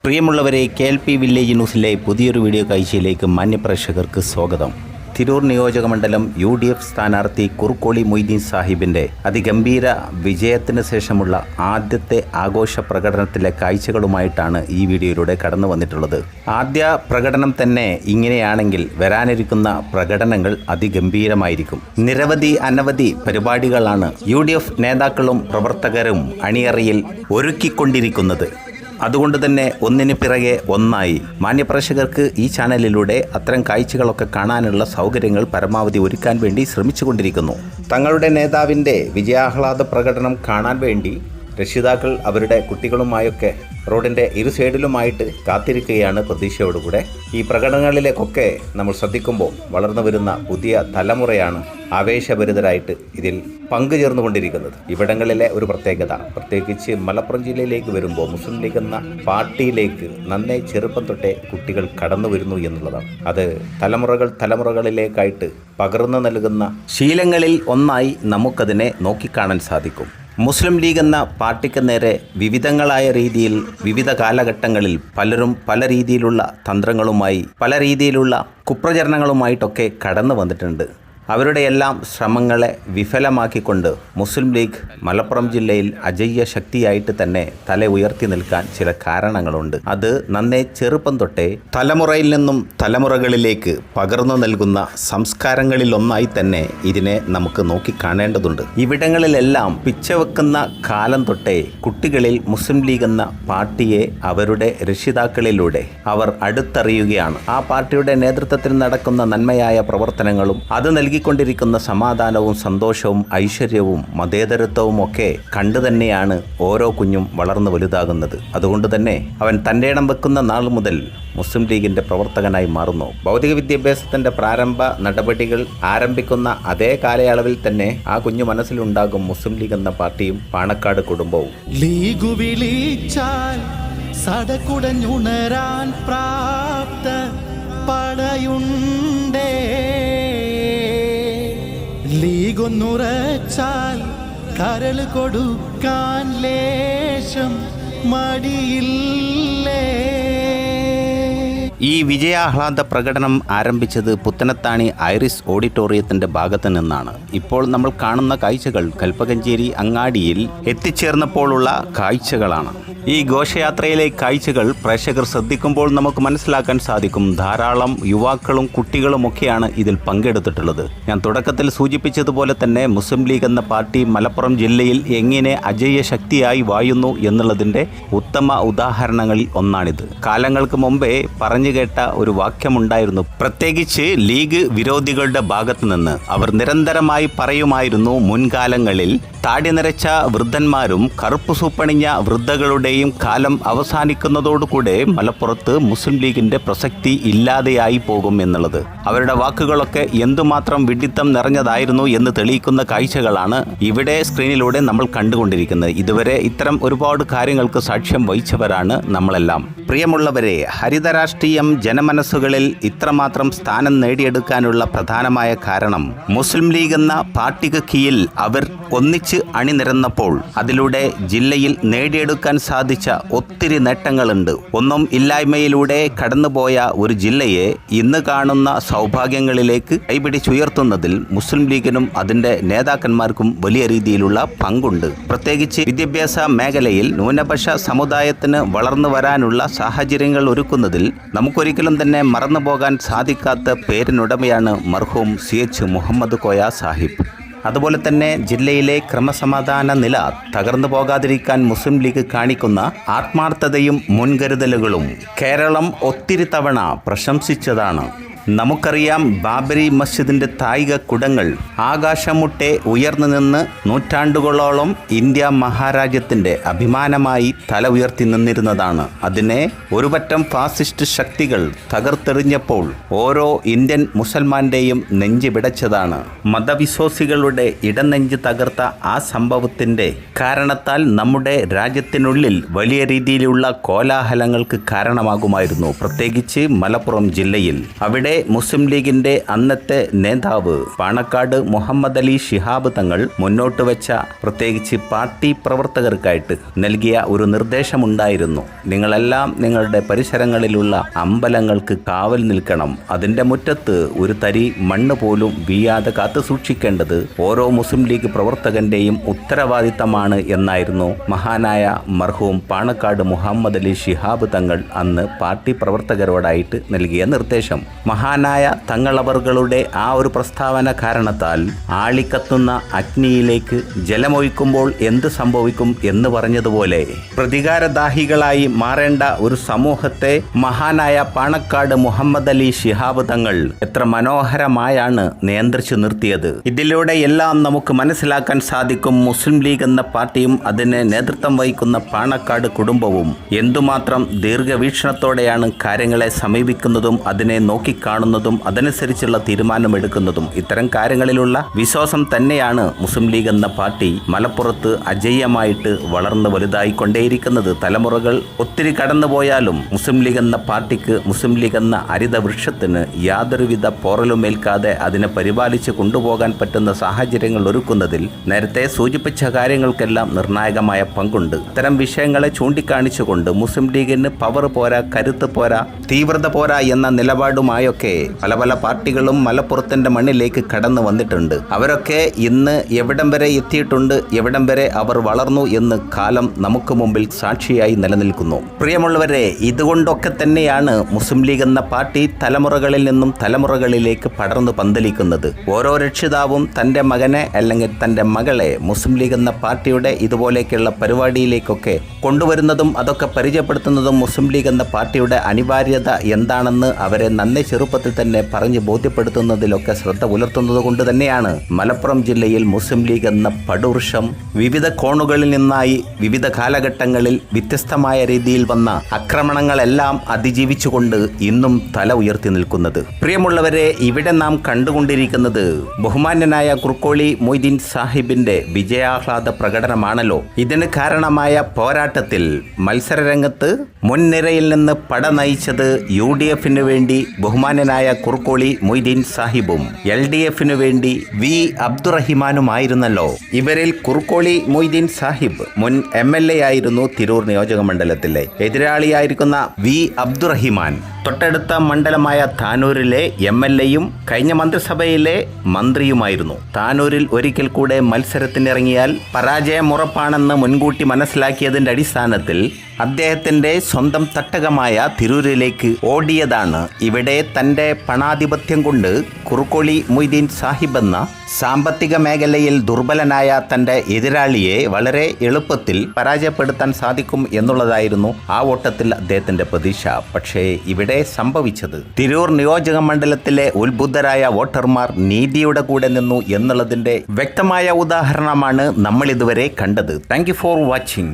പ്രിയമുള്ളവരെ, KLP village ന്യൂസിലെ പുതിയൊരു video കാഴ്ചയിലേക്ക് മാന്യപ്രേക്ഷകർക്ക് സ്വാഗതം. തിരൂർ നിയോജകമണ്ഡലം UDF സ്ഥാനാർത്ഥി കുറുക്കോളി മൊയ്തീൻ സാഹിബിൻ്റെ അതിഗംഭീര വിജയത്തിന് ശേഷമുള്ള ആദ്യത്തെ ആഘോഷ പ്രകടനത്തിലെ കാഴ്ചകളുമായിട്ടാണ് ഈ വീഡിയോയിലൂടെ കടന്നു വന്നിട്ടുള്ളത്. ആദ്യ പ്രകടനം തന്നെ ഇങ്ങനെയാണെങ്കിൽ വരാനിരിക്കുന്ന പ്രകടനങ്ങൾ അതിഗംഭീരമായിരിക്കും. അനവധി പരിപാടികളാണ് UDF നേതാക്കളും പ്രവർത്തകരും അണിയറയിൽ ഒരുക്കിക്കൊണ്ടിരിക്കുന്നത്. അതുകൊണ്ട് തന്നെ ഒന്നിന് പിറകെ ഒന്നായി മാന്യപ്രേക്ഷകർക്ക് ഈ ചാനലിലൂടെ അത്തരം കാഴ്ചകളൊക്കെ കാണാനുള്ള സൗകര്യങ്ങൾ പരമാവധി ഒരുക്കാൻ വേണ്ടി ശ്രമിച്ചുകൊണ്ടിരിക്കുന്നു. തങ്ങളുടെ നേതാവിൻ്റെ വിജയാഹ്ലാദ പ്രകടനം കാണാൻ വേണ്ടി രക്ഷിതാക്കൾ അവരുടെ കുട്ടികളുമായൊക്കെ റോഡിൻ്റെ ഇരു സൈഡിലുമായിട്ട് കാത്തിരിക്കുകയാണ് പ്രതീക്ഷയോടുകൂടെ. ഈ പ്രകടനങ്ങളിലേക്കൊക്കെ നമ്മൾ ശ്രദ്ധിക്കുമ്പോൾ വളർന്നു വരുന്ന പുതിയ തലമുറയാണ് ആവേശഭരിതരായിട്ട് ഇതിൽ പങ്കുചേർന്നുകൊണ്ടിരിക്കുന്നത്. ഇവിടങ്ങളിലെ ഒരു പ്രത്യേകത, പ്രത്യേകിച്ച് മലപ്പുറം ജില്ലയിലേക്ക് വരുമ്പോൾ മുസ്ലിം ലീഗ് എന്ന പാർട്ടിയിലേക്ക് നന്നേ ചെറുപ്പം തൊട്ടേ കുട്ടികൾ കടന്നു വരുന്നു എന്നുള്ളതാണ്. അത് തലമുറകളിലേക്കായിട്ട് പകർന്നു നൽകുന്ന ശീലങ്ങളിൽ ഒന്നായി നമുക്കതിനെ നോക്കിക്കാണാൻ സാധിക്കും. മുസ്ലിം ലീഗ് എന്ന പാർട്ടിക്ക് നേരെ വിവിധങ്ങളായ രീതിയിൽ വിവിധ കാലഘട്ടങ്ങളിൽ പലരും പല രീതിയിലുള്ള തന്ത്രങ്ങളുമായി പല രീതിയിലുള്ള കുപ്രചരണങ്ങളുമായിട്ടൊക്കെ കടന്നു വന്നിട്ടുണ്ട്. അവരുടെ എല്ലാം ശ്രമങ്ങളെ വിഫലമാക്കിക്കൊണ്ട് മുസ്ലിം ലീഗ് മലപ്പുറം ജില്ലയിൽ അജയ്യ ശക്തിയായിട്ട് തന്നെ തല ഉയർത്തി നിൽക്കാൻ ചില കാരണങ്ങളുണ്ട്. അത് നന്നേ ചെറുപ്പം തൊട്ടേ തലമുറയിൽ നിന്നും തലമുറകളിലേക്ക് പകർന്നു നൽകുന്ന സംസ്കാരങ്ങളിൽ ഒന്നായി തന്നെ ഇതിനെ നമുക്ക് നോക്കിക്കാണേണ്ടതുണ്ട്. ഇവിടങ്ങളിലെല്ലാം പിച്ചവെക്കുന്ന കാലം തൊട്ടേ കുട്ടികളിൽ മുസ്ലിം ലീഗ് എന്ന പാർട്ടിയെ അവരുടെ രക്ഷിതാക്കളിലൂടെ അവർ അടുത്തറിയുകയാണ്. ആ പാർട്ടിയുടെ നേതൃത്വത്തിൽ നടക്കുന്ന നന്മയായ പ്രവർത്തനങ്ങളും അത് കൊണ്ടിരിക്കുന്ന സമാധാനവും സന്തോഷവും ഐശ്വര്യവും മതേതരത്വവും ഒക്കെ കണ്ടു തന്നെയാണ് ഓരോ കുഞ്ഞും വളർന്നു വലുതാകുന്നത്. അതുകൊണ്ട് തന്നെ അവൻ തൻ്റെ ഇടം വെക്കുന്ന നാൾ മുതൽ മുസ്ലിം ലീഗിൻ്റെ പ്രവർത്തകനായി മാറുന്നു. ഭൗതിക വിദ്യാഭ്യാസത്തിൻ്റെ പ്രാരംഭ നടപടികൾ ആരംഭിക്കുന്ന അതേ കാലയളവിൽ തന്നെ ആ കുഞ്ഞു മനസ്സിലുണ്ടാകും മുസ്ലിം ലീഗ് എന്ന പാർട്ടിയും പാണക്കാട് കുടുംബവും. ലീഗു വിളിച്ചാൽ സടകുടഞ്ഞുണരാൻ പ്രാപ്ത പടയുണ്ടേ, ലീഗൊന്നുറച്ചാൽ കരൾ കൊടുക്കാൻ ലേശം മടിയില്ലേ. ഈ വിജയാഹ്ലാദ പ്രകടനം ആരംഭിച്ചത് പുത്തനത്താണി ഐറിസ് ഓഡിറ്റോറിയത്തിൻ്റെ ഭാഗത്ത് നിന്നാണ്. ഇപ്പോൾ നമ്മൾ കാണുന്ന കാഴ്ചകൾ കൽപ്പകഞ്ചേരി അങ്ങാടിയിൽ എത്തിച്ചേർന്നപ്പോഴുള്ള കാഴ്ചകളാണ്. ഈ ഘോഷയാത്രയിലെ കാഴ്ചകൾ പ്രേക്ഷകർ ശ്രദ്ധിക്കുമ്പോൾ നമുക്ക് മനസ്സിലാക്കാൻ സാധിക്കും. ധാരാളം യുവാക്കളും കുട്ടികളുമൊക്കെയാണ് ഇതിൽ പങ്കെടുത്തിട്ടുള്ളത്. ഞാൻ തുടക്കത്തിൽ സൂചിപ്പിച്ചതുപോലെ തന്നെ മുസ്ലിം ലീഗ് എന്ന പാർട്ടി മലപ്പുറം ജില്ലയിൽ എങ്ങനെ അജയ്യ ശക്തിയായി വായുന്നു എന്നുള്ളതിൻ്റെ ഉത്തമ ഉദാഹരണങ്ങളിൽ ഒന്നാണിത്. കാലങ്ങൾക്ക് മുമ്പേ പറഞ്ഞു കേട്ട ഒരു വാക്യമുണ്ടായിരുന്നു, പ്രത്യേകിച്ച് ലീഗ് വിരോധികളുടെ ഭാഗത്തു നിന്ന്. അവർ നിരന്തരമായി പറയുമായിരുന്നു, മുൻകാലങ്ങളിൽ താടി നിറച്ച വൃദ്ധന്മാരും കറുപ്പ് സൂപ്പണിഞ്ഞ വൃദ്ധകളുടെയും കാലം അവസാനിക്കുന്നതോടുകൂടെ മലപ്പുറത്ത് മുസ്ലിം ലീഗിന്റെ പ്രസക്തി ഇല്ലാതെയായി പോകും എന്നുള്ളത്. അവരുടെ വാക്കുകളൊക്കെ എന്തുമാത്രം വിഡിത്തം നിറഞ്ഞതായിരുന്നു എന്ന് തെളിയിക്കുന്ന കാഴ്ചകളാണ് ഇവിടെ സ്ക്രീനിലൂടെ നമ്മൾ കണ്ടുകൊണ്ടിരിക്കുന്നത്. ഇതുവരെ ഇത്തരം ഒരുപാട് കാര്യങ്ങൾക്ക് സാക്ഷ്യം വഹിച്ചവരാണ് നമ്മളെല്ലാം. പ്രിയമുള്ളവരെ, ഹരിതരാഷ്ട്രീയം ജനമനസ്സുകളിൽ ഇത്രമാത്രം സ്ഥാനം നേടിയെടുക്കാനുള്ള പ്രധാനമായ കാരണം മുസ്ലിം ലീഗ് എന്ന പാർട്ടിക്ക് കീഴിൽ അവർ ഒന്നിച്ച് അണിനിരന്നപ്പോൾ അതിലൂടെ ജില്ലയിൽ നേടിയെടുക്കാൻ സാധിച്ച ഒത്തിരി നേട്ടങ്ങളുണ്ട്. ഒന്നും ഇല്ലായ്മയിലൂടെ കടന്നുപോയ ഒരു ജില്ലയെ ഇന്ന് കാണുന്ന സൗഭാഗ്യങ്ങളിലേക്ക് കൈപിടിച്ചുയർത്തുന്നതിൽ മുസ്ലിം ലീഗിനും അതിൻ്റെ നേതാക്കന്മാർക്കും വലിയ രീതിയിലുള്ള പങ്കുണ്ട്. പ്രത്യേകിച്ച് വിദ്യാഭ്യാസ മേഖലയിൽ ന്യൂനപക്ഷ സമുദായത്തിന് വളർന്നു വരാനുള്ള സാഹചര്യങ്ങൾ ഒരുക്കുന്നതിൽ നമുക്കൊരിക്കലും തന്നെ മറന്നു പോകാൻ സാധിക്കാത്ത പേരിനുടമയാണ് മർഹൂം CH മുഹമ്മദ് കോയ സാഹിബ്. അതുപോലെ തന്നെ ജില്ലയിലെ ക്രമസമാധാന നില തകർന്നു പോകാതിരിക്കാൻ മുസ്ലിം ലീഗ് കാണിക്കുന്ന ആത്മാർത്ഥതയും മുൻകരുതലുകളും കേരളം ഒത്തിരി തവണ പ്രശംസിച്ചതാണ്. നമുക്കറിയാം, ബാബരി മസ്ജിദിൻ്റെ തായിക കുടങ്ങൾ ആകാശമുട്ടെ ഉയർന്നു നിന്ന് നൂറ്റാണ്ടുകളോളം ഇന്ത്യ മഹാരാജ്യത്തിൻ്റെ അഭിമാനമായി തല ഉയർത്തി നിന്നിരുന്നതാണ്. അതിനെ ഒരുപറ്റം ഫാസിസ്റ്റ് ശക്തികൾ തകർത്തെറിഞ്ഞപ്പോൾ ഓരോ ഇന്ത്യൻ മുസൽമാന്റെയും നെഞ്ച് പിടച്ചതാണ്. മതവിശ്വാസികളുടെ ഇടനെഞ്ച് തകർത്ത ആ സംഭവത്തിൻ്റെ കാരണത്താൽ നമ്മുടെ രാജ്യത്തിനുള്ളിൽ വലിയ രീതിയിലുള്ള കോലാഹലങ്ങൾക്ക് കാരണമാകുമായിരുന്നു, പ്രത്യേകിച്ച് മലപ്പുറം ജില്ലയിൽ. അവിടെ മുസ്ലിം ലീഗിന്റെ അന്നത്തെ നേതാവ് പാണക്കാട് മുഹമ്മദ് അലി ശിഹാബ് തങ്ങൾ മുന്നോട്ട് വെച്ച, പ്രത്യേകിച്ച് പാർട്ടി പ്രവർത്തകർക്കായിട്ട് നൽകിയ ഒരു നിർദ്ദേശമുണ്ടായിരുന്നു. നിങ്ങളെല്ലാം നിങ്ങളുടെ പരിസരങ്ങളിലുള്ള അമ്പലങ്ങൾക്ക് കാവൽ നിൽക്കണം. അതിൻ്റെ മുറ്റത്ത് ഒരു തരി മണ്ണ് പോലും വീയാതെ കാത്തു സൂക്ഷിക്കേണ്ടത് ഓരോ മുസ്ലിം ലീഗ് പ്രവർത്തകന്റെയും ഉത്തരവാദിത്തമാണ് എന്നായിരുന്നു മഹാനായ മർഹൂം പാണക്കാട് മുഹമ്മദ് അലി ശിഹാബ് തങ്ങൾ അന്ന് പാർട്ടി പ്രവർത്തകരോടായിട്ട് നൽകിയ നിർദ്ദേശം. മഹാനായ തങ്ങളവറുകളുടെ ആ ഒരു പ്രസ്താവന കാരണത്താൽ ആളിക്കത്തുന്ന അഗ്നിയിലേക്ക് ജലമൊഴിക്കുമ്പോൾ എന്ത് സംഭവിക്കും എന്ന് പറഞ്ഞതുപോലെ പ്രതികാരദാഹികളായി മാറേണ്ട ഒരു സമൂഹത്തെ മഹാനായ പാണക്കാട് മുഹമ്മദ് അലി ശിഹാബ് തങ്ങൾ എത്ര മനോഹരമായാണ് നിയന്ത്രിച്ചു നിർത്തിയത്. ഇതിലൂടെ എല്ലാം നമുക്ക് മനസ്സിലാക്കാൻ സാധിക്കും മുസ്ലിം ലീഗ് എന്ന പാർട്ടിയും അതിന് നേതൃത്വം വഹിക്കുന്ന പാണക്കാട് കുടുംബവും എന്തുമാത്രം ദീർഘവീക്ഷണത്തോടെയാണ് കാര്യങ്ങളെ സമീപിക്കുന്നതും അതിനെ നോക്കിക്കാണുന്നതും അതനുസരിച്ചുള്ള തീരുമാനമെടുക്കുന്നതും. ഇത്തരം കാര്യങ്ങളിലുള്ള വിശ്വാസം തന്നെയാണ് മുസ്ലിം ലീഗ് എന്ന പാർട്ടി മലപ്പുറത്ത് അജയ്യമായിട്ട് വളർന്ന് വലുതായിക്കൊണ്ടേയിരിക്കുന്നത്. തലമുറകൾ ഒത്തിരി കടന്നുപോയാലും മുസ്ലിം ലീഗ് എന്ന പാർട്ടിക്ക്, മുസ്ലിം ലീഗ് എന്ന ഹരിത വൃക്ഷത്തിന് യാതൊരുവിധ പോറലുമേൽക്കാതെ അതിനെ പരിപാലിച്ച് കൊണ്ടുപോകാൻ പറ്റുന്ന സാഹചര്യങ്ങൾ ഒരുക്കുന്നതിൽ നേരത്തെ സൂചിപ്പിച്ച കാര്യങ്ങൾക്കെല്ലാം നിർണായകമായ പങ്കുണ്ട്. ഇത്തരം വിഷയങ്ങളെ ചൂണ്ടിക്കാണിച്ചുകൊണ്ട് മുസ്ലിം ലീഗിന് പവർ പോരാ, കരുത്ത് പോരാ, തീവ്രത പോരാ എന്ന നിലപാടുമായൊക്കെ പല പല പാർട്ടികളും മലപ്പുറത്തിന്റെ മണ്ണിലേക്ക് കടന്നു വന്നിട്ടുണ്ട്. അവരൊക്കെ ഇന്ന് എവിടം വരെ എത്തിയിട്ടുണ്ട്, എവിടം വരെ അവർ വളർന്നു എന്ന് കാലം നമുക്ക് മുമ്പിൽ സാക്ഷിയായി നിലനിൽക്കുന്നു. പ്രിയമുള്ളവരെ, ഇതുകൊണ്ടൊക്കെ തന്നെയാണ് മുസ്ലിം ലീഗ് എന്ന പാർട്ടി തലമുറകളിൽ നിന്നും തലമുറകളിലേക്ക് പടർന്നു പന്തലിക്കുന്നത്. ഓരോ രക്ഷിതാവും തൻ്റെ മകനെ അല്ലെങ്കിൽ തൻ്റെ മകളെ മുസ്ലിം ലീഗ് എന്ന പാർട്ടിയുടെ ഇതുപോലെയൊക്കെയുള്ള പരിപാടിയിലേക്കൊക്കെ കൊണ്ടുവരുന്നതും അതൊക്കെ പരിചയപ്പെടുത്തുന്നതും മുസ്ലിം ലീഗ് എന്ന പാർട്ടിയുടെ അനിവാര്യത എന്താണെന്ന് അവരെ നന്നേ ചെറുപ്പത്തിൽ തന്നെ പറഞ്ഞ് ബോധ്യപ്പെടുത്തുന്നതിലൊക്കെ ശ്രദ്ധ പുലർത്തുന്നത് കൊണ്ട് തന്നെയാണ് മലപ്പുറം ജില്ലയിൽ മുസ്ലിം ലീഗ് എന്ന പടുവൃക്ഷം വിവിധ കോണുകളിൽ നിന്നായി വിവിധ കാലഘട്ടങ്ങളിൽ വ്യത്യസ്തമായ രീതിയിൽ വന്ന ആക്രമണങ്ങളെല്ലാം അതിജീവിച്ചുകൊണ്ട് ഇന്നും തല ഉയർത്തി നിൽക്കുന്നത്. പ്രിയമുള്ളവരെ, ഇവിടെ നാം കണ്ടുകൊണ്ടിരിക്കുന്നത് ബഹുമാന്യനായ കുർക്കോളി മൊയ്തീൻ സാഹിബിന്റെ വിജയാഹ്ലാദ പ്രകടനമാണല്ലോ. ഇതിന് കാരണമായ പോരാട്ടത്തിൽ മത്സരരംഗത്ത് മുൻനിരയിൽ നിന്ന് പട നയിച്ചത് UDF-ന് വേണ്ടി ബഹുമാന്യനായ കുർക്കോളി മൊയ്തീൻ സാഹിബും LDF-ന് വേണ്ടി വി അബ്ദുറഹിമാനുമായിരുന്നല്ലോ. ഇവരിൽ കുർക്കോളി മൊയ്തീൻ സാഹിബ് മുൻ MLA ആയിരുന്നു തിരൂർ നിയോജക മണ്ഡലത്തിലെ. എതിരാളിയായിരിക്കുന്ന വി അബ്ദുറഹിമാൻ തൊട്ടടുത്ത മണ്ഡലമായ താനൂരിലെ MLA-യും കഴിഞ്ഞ മന്ത്രിസഭയിലെ മന്ത്രിയുമായിരുന്നു. താനൂരിൽ ഒരിക്കൽ കൂടെ മത്സരത്തിനിറങ്ങിയാൽ പരാജയം ഉറപ്പാണെന്ന് മുൻകൂട്ടി മനസ്സിലാക്കിയതിൻ്റെ അടിസ്ഥാനത്തിൽ അദ്ദേഹത്തിൻ്റെ സ്വന്തം തട്ടകമായ തിരൂരിലേക്ക് ഓടിയതാണ്. ഇവിടെ തൻ്റെ പണാധിപത്യം കൊണ്ട് കുർക്കോളി മൊയ്തീൻ സാഹിബ് എന്ന സാമ്പത്തിക മേഖലയിൽ ദുർബലനായ തൻ്റെ എതിരാളിയെ വളരെ എളുപ്പത്തിൽ പരാജയപ്പെടുത്താൻ സാധിക്കും എന്നുള്ളതായിരുന്നു ആ ഓട്ടത്തിൽ അദ്ദേഹത്തിൻ്റെ പ്രതീക്ഷ. പക്ഷേ ഇവിടെ സംഭവിച്ചത് തിരൂർ നിയോജക മണ്ഡലത്തിലെ ഉത്ബുദ്ധരായ വോട്ടർമാർ നീതിയുടെ കൂടെ നിന്നു എന്നുള്ളതിൻ്റെ വ്യക്തമായ ഉദാഹരണമാണ് നമ്മൾ ഇതുവരെ കണ്ടത്. Thank you for watching.